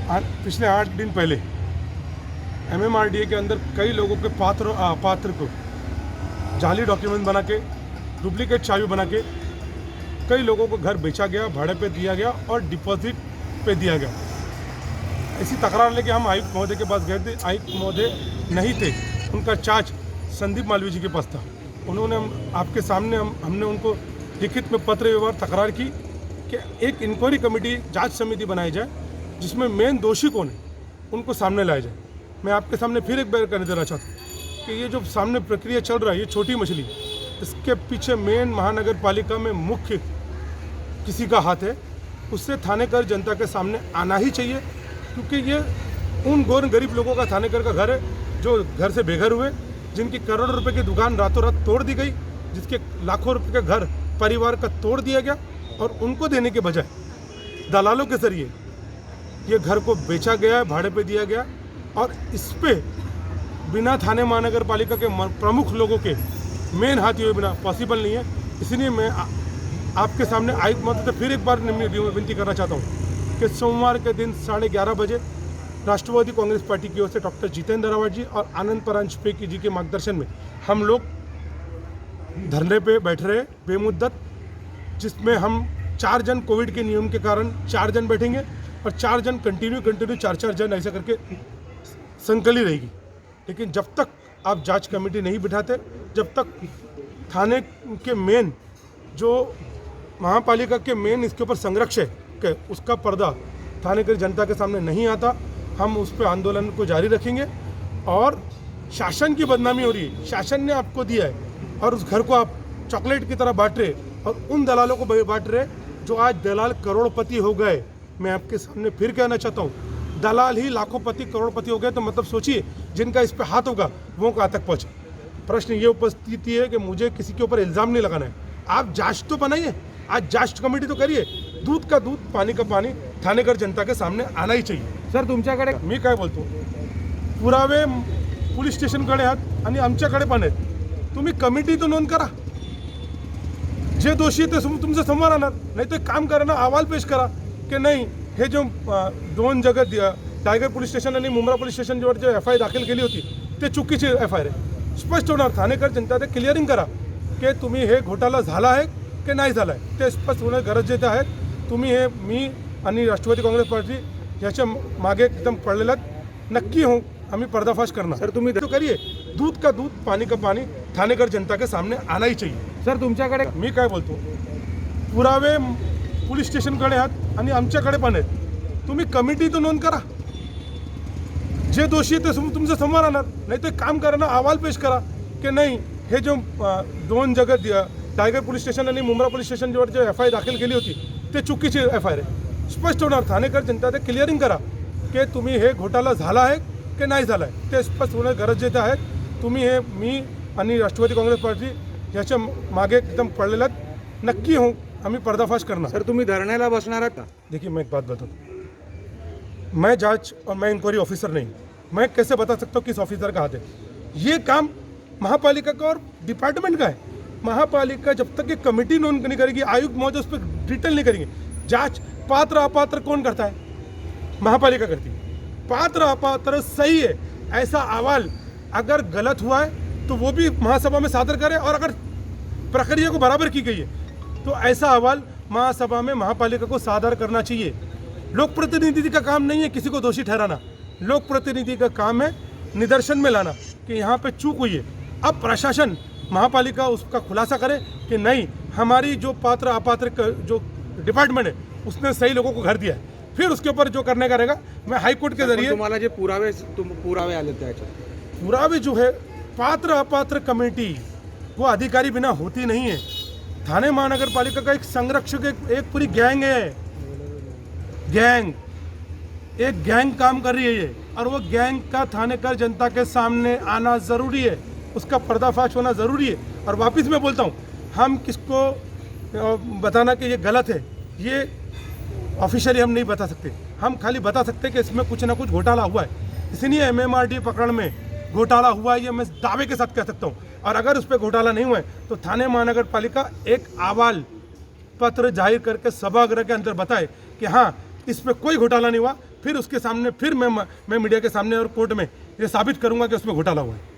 पिछले 8 दिन पहले एमएमआरडीए के अंदर कई लोगों के पात्र को जाली डॉक्यूमेंट बना के, डुप्लीकेट चाबी बना के कई लोगों को घर बेचा गया, भाड़े पे दिया गया और डिपॉजिट पे दिया गया। ऐसी तकरार लेके हम आयुक्त महोदय के पास गए थे। आयुक्त महोदय नहीं थे, उनका चार्ज संदीप मालवीय जी के पास था। उन्होंने आपके सामने हमने उनको लिखित में पत्र व्यवहार तकरार की कि एक इंक्वायरी कमेटी, जांच समिति बनाई जाए जिसमें मेन दोषी कौन है उनको सामने लाया जाए। मैं आपके सामने फिर एक बार कहने देना चाहता हूँ कि ये जो सामने प्रक्रिया चल रहा है, ये छोटी मछली, इसके पीछे मेन महानगर पालिका में मुख्य किसी का हाथ है। उससे थानेकर जनता के सामने आना ही चाहिए, क्योंकि ये उन गरीब लोगों का थानेकर का घर है जो घर से बेघर हुए, जिनकी करोड़ों रुपए की दुकान रातों रात तोड़ दी गई, जिसके लाखों रुपए का घर परिवार का तोड़ दिया गया और उनको देने के बजाय दलालों के जरिए ये घर को बेचा गया, भाड़े पे दिया गया। और इस पे बिना थाने महानगर पालिका के प्रमुख लोगों के मेन हाथ हुए बिना पॉसिबल नहीं है। इसलिए मैं आपके सामने आयुक्त महोदय से फिर एक बार विनती करना चाहता हूँ कि सोमवार के दिन 11:30 बजे राष्ट्रवादी कांग्रेस पार्टी की ओर से डॉक्टर जितेंद्र रावत जी और आनंद परांजपे जी के मार्गदर्शन में हम लोग धरने पे बैठ रहे बेमुद्दत, जिसमें हम 4 जन कोविड के नियम के कारण 4 जन बैठेंगे और 4 जन कंटिन्यू 4 जन ऐसा करके संकली रहेगी। लेकिन जब तक आप जांच कमेटी नहीं बिठाते, जब तक थाने के मेन जो महापालिका के मेन इसके ऊपर संरक्षक है उसका पर्दा थाने की जनता के सामने नहीं आता, हम उस पर आंदोलन को जारी रखेंगे। और शासन की बदनामी हो रही है, शासन ने आपको दिया है और उस घर को आप चॉकलेट की तरह बांट रहे और उन दलालों को बांट रहे जो आज दलाल करोड़पति हो गए। मैं आपके सामने फिर कहना चाहता हूँ, दलाल ही लाखोंपति करोड़पति हो गए, तो मतलब सोचिए जिनका इस पे हाथ होगा वो कहाँ तक पहुँचे। प्रश्न ये उपस्थिति है कि मुझे किसी के ऊपर इल्ज़ाम नहीं लगाना है, आप जांच तो बनाइए, आज जांच कमेटी तो करिए। दूध का दूध पानी का पानी थानेकर जनता के सामने आना ही चाहिए। सर तुमच्याकडे मी काय बोलतो, पुरावे पोलीस स्टेशनकडे आहात आणि आमच्याकडे पण आहेत, तुम्ही कमिटी तो नोंद करा, जे दोषी आहे ते तुमच्या समोर आणणार, नाही तर काम करा ना, अहवाल पेश करा की नाही हे जो 2 जगह टायगर पोलीस स्टेशन आणि मुंब्रा पोलीस स्टेशनवर जे FIR दाखल केली होती ते चुकीची FIR आहे। स्पष्ट होणार, थानेकर जनता ते क्लिअरिंग करा की तुम्ही हे घोटाळा झाला आहे की नाही झाला आहे, ते स्पष्ट होणं गरजेचं आहे। तुम्ही हे मी आणि राष्ट्रवादी काँग्रेस पार्टी याच्या मागे एकदम पडलेलात नक्की हो, आम्ही पर्दाफाश करणार। सर तुम्ही तो करिए, दूध का दूध पानी का पानी थानेकर जनता के सामने आना ही चाहिए। सर तुमच्याकडे मी काय बोलतो, पुरावे पोलीस स्टेशनकडे आहात आणि आमच्याकडे पण आहेत, तुम्ही कमिटी तो नोंद करा, जे दोषी आहे ते तुमच्या समोर आणणार, नाही तर काम करा ना, अहवाल पेश करा की नाही हे जो 2 जगह टायगर पोलीस स्टेशन आणि मुंब्रा पोलीस स्टेशनवर जे FIR दाखल केली होती ते चुकीची FIR आहे। स्पष्ट होणार, थानेकर जनता ते क्लिअरिंग करा की तुम्ही हे घोटाळा झाला आहे की नाही झाला आहे, ते स्पष्ट होणं गरजेचं आहे। तुम्ही हे मी आणि राष्ट्रवादी काँग्रेस पार्टी याच्या मागे एकदम पडलेलात नक्की हो, आम्ही पर्दाफाश करना। सर तुम्ही धरण्याला बसणार आहात का? देखिए मैं एक बात बताता हूँ, मैं जांच और मैं इंक्वायरी ऑफिसर नहीं, मैं कैसे बता सकता हूँ किस ऑफिसर का हाथ है। ये काम महापालिका का और डिपार्टमेंट का है। महापालिका जब तक ये कमेटी नोंद नहीं करेगी, आयुक्त महोदय उस पर डिटेल नहीं करेंगे। जांच पात्र अपात्र कौन करता है? महापालिका करती है। पात्र अपात्र सही है ऐसा अहवाल अगर गलत हुआ है तो वो भी महासभा में सादर करे, और अगर प्रक्रिया को बराबर की गई है तो ऐसा अहवाल महासभा में महापालिका को सादर करना चाहिए। लोक प्रतिनिधि का काम नहीं है किसी को दोषी ठहराना, लोक प्रतिनिधि का काम है निदर्शन में लाना कि यहाँ पे चूक हुई है। अब प्रशासन महापालिका उसका खुलासा करे कि नहीं, हमारी जो पात्र अपात्र जो डिपार्टमेंट है उसने सही लोगों को घर दिया है, फिर उसके ऊपर जो करने का रहेगा मैं हाईकोर्ट के जरिए। तुम्हाला जे पुरावे आले त्याच्यात पुरावे जो है, पात्र अपात्र कमेटी वो अधिकारी बिना होती नहीं है। थाने महानगर पालिका का एक संरक्षक, एक पूरी गैंग है, एक गैंग काम कर रही है ये, और वो गैंग का थानेकर जनता के सामने आना ज़रूरी है, उसका पर्दाफाश होना ज़रूरी है। और वापस मैं बोलता हूँ, हम किसको बताना कि ये गलत है, ये ऑफिशियली हम नहीं बता सकते, हम खाली बता सकते कि इसमें कुछ ना कुछ घोटाला हुआ है। इसलिए MMRDA प्रकरण में घोटाला हुआ है, ये मैं दावे के साथ कह सकता हूँ। और अगर उस पर घोटाला नहीं हुआ है तो थाने महानगर पालिका एक अहवाल पत्र जाहिर करके सभागृह के अंदर बताए कि हाँ इस पर कोई घोटाला नहीं हुआ, फिर उसके सामने फिर मैं मीडिया के सामने और कोर्ट में ये साबित करूंगा कि उसमें घोटाला हुआ है।